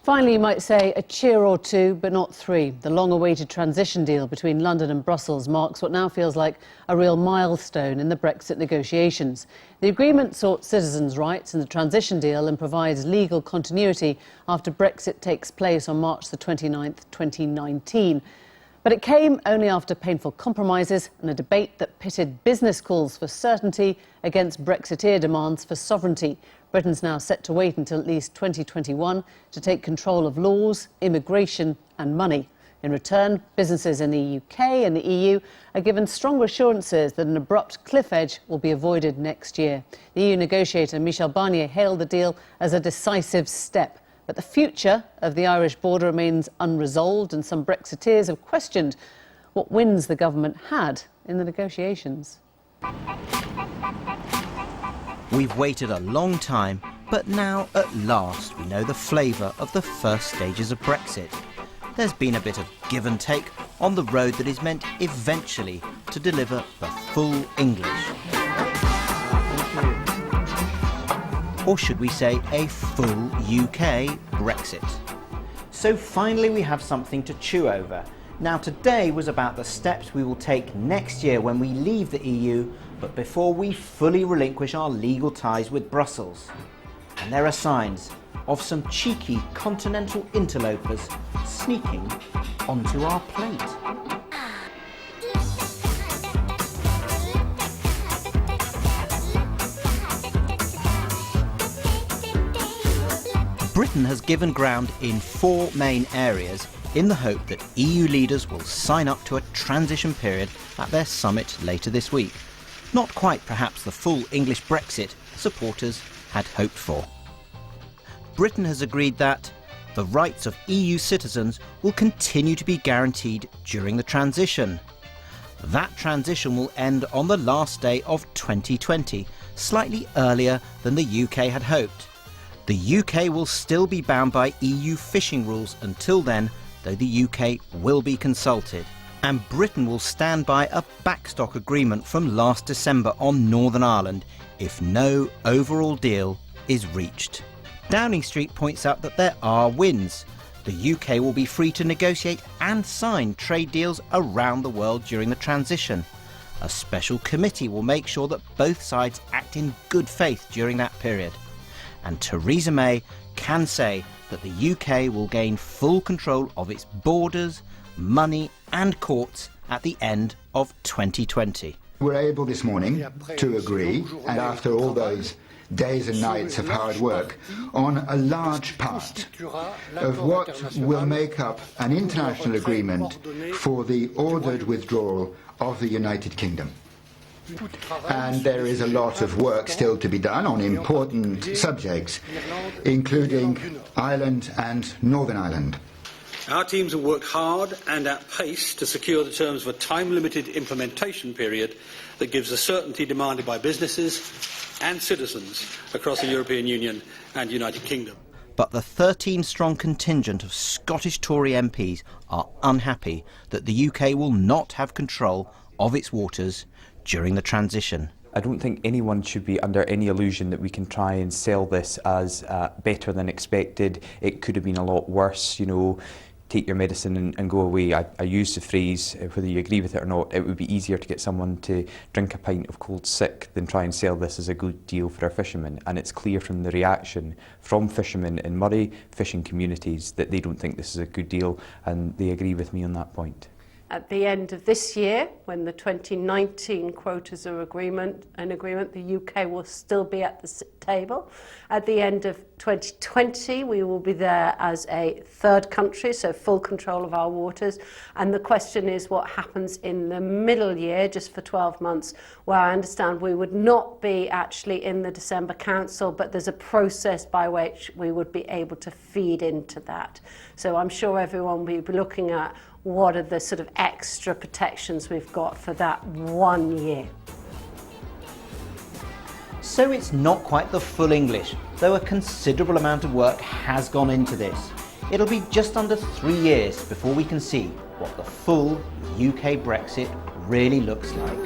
Finally, you might say a cheer or two, but not three. The long-awaited transition deal between London and Brussels marks what now feels like a real milestone in the Brexit negotiations. The agreement sorts citizens' rights in the transition deal and provides legal continuity after Brexit takes place on March the 29th, 2019. But it came only after painful compromises and a debate that pitted business calls for certainty against Brexiteer demands for sovereignty. Britain's now set to wait until at least 2021 to take control of laws, immigration and money. In return, businesses in the UK and the EU are given strong assurances that an abrupt cliff edge will be avoided next year. The EU negotiator Michel Barnier hailed the deal as a decisive step. But the future of the Irish border remains unresolved, and some Brexiteers have questioned what wins the government had in the negotiations. We've waited a long time, but now at last we know the flavour of the first stages of Brexit. There's been a bit of give and take on the road that is meant eventually to deliver the full English. Or should we say a full UK Brexit? So finally we have something to chew over. Now today was about the steps we will take next year when we leave the EU, but before we fully relinquish our legal ties with Brussels. And there are signs of some cheeky continental interlopers sneaking onto our plate. Britain has given ground in 4 main areas in the hope that EU leaders will sign up to a transition period at their summit later this week. Not quite perhaps the full English Brexit supporters had hoped for. Britain has agreed that the rights of EU citizens will continue to be guaranteed during the transition. That transition will end on the last day of 2020, slightly earlier than the UK had hoped. The UK will still be bound by EU fishing rules until then, though the UK will be consulted. And Britain will stand by a backstop agreement from last December on Northern Ireland if no overall deal is reached. Downing Street points out that there are wins. The UK will be free to negotiate and sign trade deals around the world during the transition. A special committee will make sure that both sides act in good faith during that period. And Theresa May can say that the UK will gain full control of its borders, money and courts at the end of 2020. We're able this morning to agree, and after all those days and nights of hard work, on a large part of what will make up an international agreement for the ordered withdrawal of the United Kingdom. And there is a lot of work still to be done on important subjects, including Ireland and Northern Ireland. Our teams have worked hard and at pace to secure the terms of a time-limited implementation period that gives the certainty demanded by businesses and citizens across the European Union and United Kingdom. But the 13-strong contingent of Scottish Tory MPs are unhappy that the UK will not have control of its waters during the transition. I don't think anyone should be under any illusion that we can try and sell this as better than expected. It could have been a lot worse, you know, take your medicine and go away. I use the phrase, whether you agree with it or not, it would be easier to get someone to drink a pint of cold sick than try and sell this as a good deal for our fishermen. And it's clear from the reaction from fishermen in Murray fishing communities that they don't think this is a good deal, and they agree with me on that point. At the end of this year, when the 2019 quotas are an agreement, the UK will still be at the table. At the end of 2020, we will be there as a third country, so full control of our waters. And the question is what happens in the middle year, just for 12 months, where I understand we would not be actually in the December Council, but there's a process by which we would be able to feed into that. So I'm sure everyone will be looking at what are the sort of extra protections we've got for that 1 year. So it's not quite the full English, though a considerable amount of work has gone into this. It'll be just under 3 years before we can see what the full UK Brexit really looks like.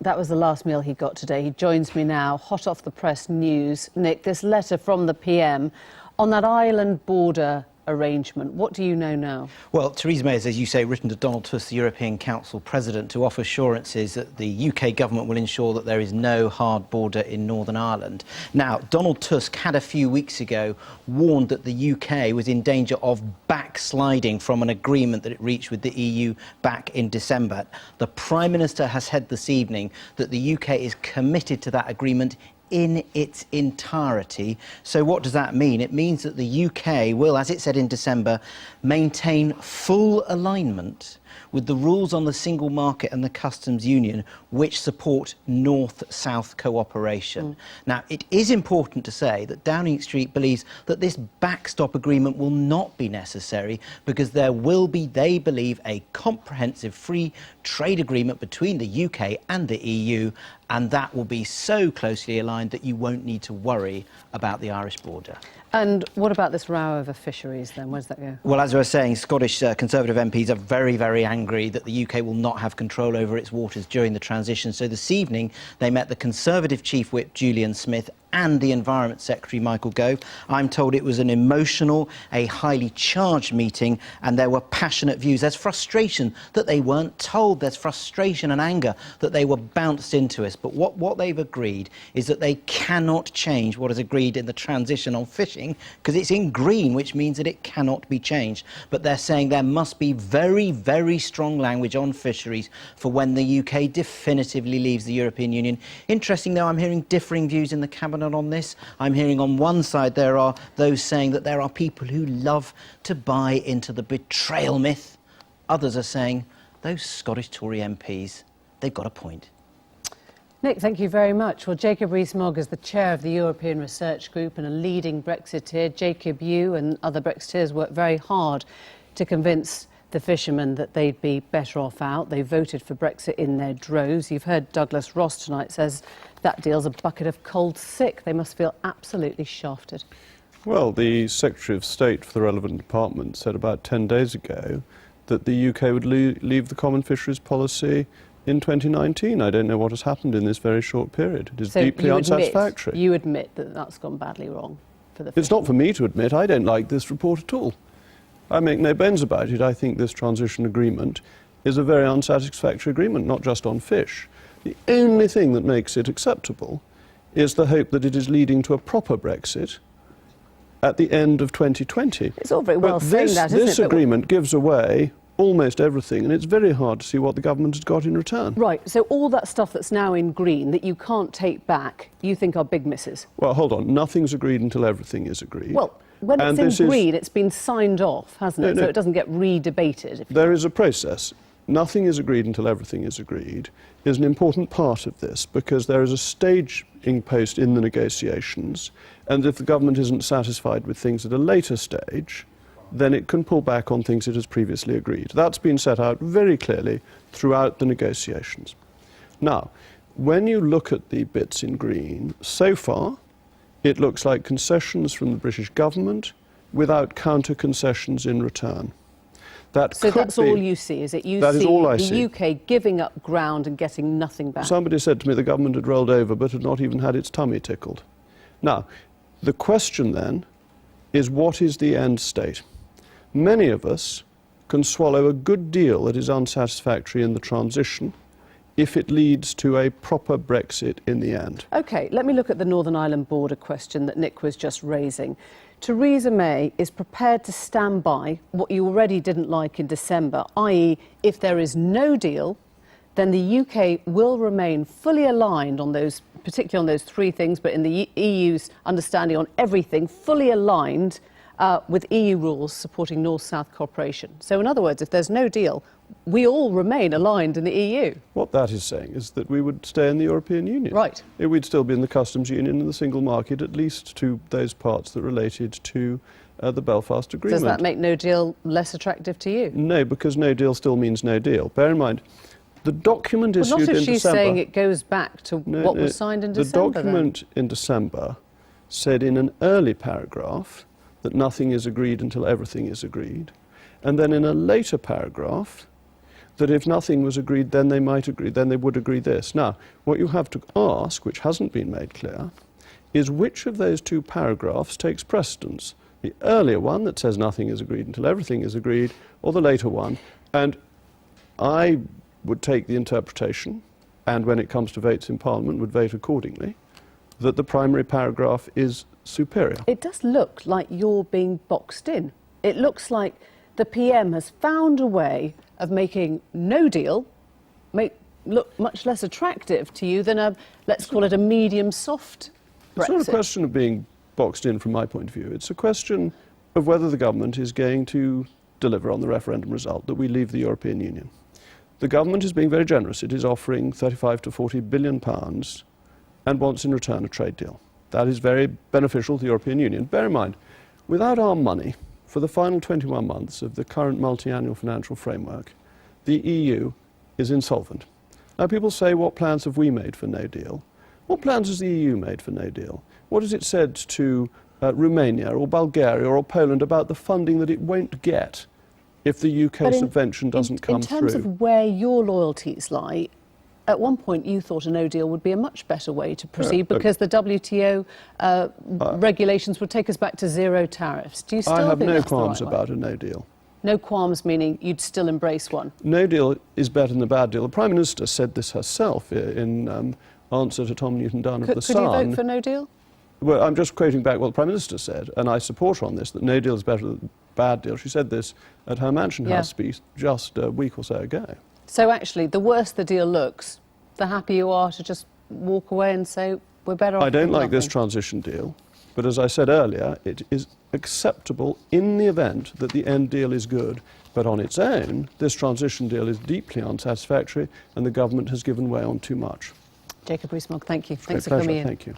That was the last meal he got today. He joins me now, hot off the press news. Nick, this letter from the PM on that island border arrangement. What do you know now? Well, Theresa May has, as you say, written to Donald Tusk, the European Council President, to offer assurances that the UK government will ensure that there is no hard border in Northern Ireland. Now, Donald Tusk had a few weeks ago warned that the UK was in danger of backsliding from an agreement that it reached with the EU back in December. The Prime Minister has said this evening that the UK is committed to that agreement in its entirety. So what does that mean? It means that the UK will, as it said in December, maintain full alignment with the rules on the single market and the customs union, which support north-south cooperation. Now, it is important to say that Downing Street believes that this backstop agreement will not be necessary because there will be, they believe, a comprehensive free trade agreement between the UK and the EU, and that will be so closely aligned that you won't need to worry about the Irish border. And what about this row over fisheries then? Where does that go? Well, as I was saying, Scottish Conservative MPs are very, very angry that the UK will not have control over its waters during the transition. So this evening, they met the Conservative Chief Whip, Julian Smith, and the Environment Secretary, Michael Gove. I'm told it was an emotional, a highly charged meeting, and there were passionate views. There's frustration that they weren't told. There's frustration and anger that they were bounced into us. But what they've agreed is that they cannot change what is agreed in the transition on fishing, because it's in green, which means that it cannot be changed. But they're saying there must be very, very strong language on fisheries for when the UK definitively leaves the European Union. Interesting, though, I'm hearing differing views in the Cabinet on this. I'm hearing on one side there are those saying that there are people who love to buy into the betrayal myth. Others are saying those Scottish Tory MPs, they've got a point. Nick, thank you very much. Well, Jacob Rees-Mogg is the chair of the European Research Group and a leading Brexiteer. Jacob, you and other Brexiteers worked very hard to convince the fishermen that they'd be better off out. They voted for Brexit in their droves. You've heard Douglas Ross tonight says that deal's a bucket of cold sick. They must feel absolutely shafted. Well, the Secretary of State for the relevant department said about 10 days ago that the UK would leave the common fisheries policy in 2019. I don't know what has happened in this very short period. It is deeply unsatisfactory. You admit that that's gone badly wrong for the fishermen. It's not for me to admit. I don't like this report at all. I make no bones about it. I think this transition agreement is a very unsatisfactory agreement, not just on fish. The only thing that makes it acceptable is the hope that it is leading to a proper Brexit at the end of 2020. It's all very well saying that, isn't it? This agreement gives away almost everything, and it's very hard to see what the government has got in return. Right, so all that stuff that's now in green that you can't take back, you think are big misses? Well, hold on. Nothing's agreed until everything is agreed. Well, when it's in green, it's been signed off, hasn't it? So it doesn't get re-debated. There is a process. Nothing is agreed until everything is agreed is an important part of this, because there is a staging post in the negotiations, and if the government isn't satisfied with things at a later stage, then it can pull back on things it has previously agreed. That's been set out very clearly throughout the negotiations. Now, when you look at the bits in green, so far, it looks like concessions from the British government without counter-concessions in return. So that's all you see, is it? That is all I see. The UK giving up ground and getting nothing back. Somebody said to me the government had rolled over but had not even had its tummy tickled. Now, the question then is, what is the end state? Many of us can swallow a good deal that is unsatisfactory in the transition if it leads to a proper Brexit in the end. OK, let me look at the Northern Ireland border question that Nick was just raising. Theresa May is prepared to stand by what you already didn't like in December, i.e. if there is no deal, then the UK will remain fully aligned on those, particularly on those three things, but in the EU's understanding on everything, fully aligned with EU rules supporting North-South cooperation. So in other words, if there's no deal, we all remain aligned in the EU. What that is saying is that we would stay in the European Union. Right. We'd still be in the customs union and the single market, at least to those parts that related to the Belfast Agreement. Does that make no deal less attractive to you? No, because no deal still means no deal. Bear in mind, the document issued in December... Not if she's saying it goes back to what was signed in December. The document in December said in an early paragraph that nothing is agreed until everything is agreed. And then in a later paragraph, that if nothing was agreed, then they might agree, then they would agree this. Now, what you have to ask, which hasn't been made clear, is which of those two paragraphs takes precedence? The earlier one that says nothing is agreed until everything is agreed, or the later one? And I would take the interpretation, and when it comes to votes in Parliament, would vote accordingly, that the primary paragraph is superior. It does look like you're being boxed in. It looks like the PM has found a way of making no deal look much less attractive to you than a, let's call it a medium soft Brexit. It's not a question of being boxed in from my point of view. It's a question of whether the government is going to deliver on the referendum result that we leave the European Union. The government is being very generous. It is offering 35 to 40 billion pounds and wants in return a trade deal. That is very beneficial to the European Union. Bear in mind, without our money, for the final 21 months of the current multi-annual financial framework, the EU is insolvent. Now people say, what plans have we made for no deal? What plans has the EU made for no deal? What has it said to Romania or Bulgaria or Poland about the funding that it won't get if the UK subvention doesn't come through? In terms of where your loyalties lie, at one point you thought a no deal would be a much better way to proceed because the WTO regulations would take us back to zero tariffs. Do you still I have think no that's the qualms right about way? a no deal. No qualms meaning you'd still embrace one? No deal is better than a bad deal. The Prime Minister said this herself in answer to Tom Newton-Dunn of The Sun. Could you vote for no deal? Well, I'm just quoting back what the Prime Minister said, and I support her on this, that no deal is better than bad deal. She said this at her Mansion House speech just a week or so ago. So actually, the worse the deal looks, the happier you are to just walk away and say, we're better off I don't with like this nothing. transition deal, but as I said earlier, it is acceptable in the event that the end deal is good. But on its own, this transition deal is deeply unsatisfactory, and the government has given way on too much. Jacob Rees-Mogg, thank you. Great Thanks for pleasure. coming in. Thank you.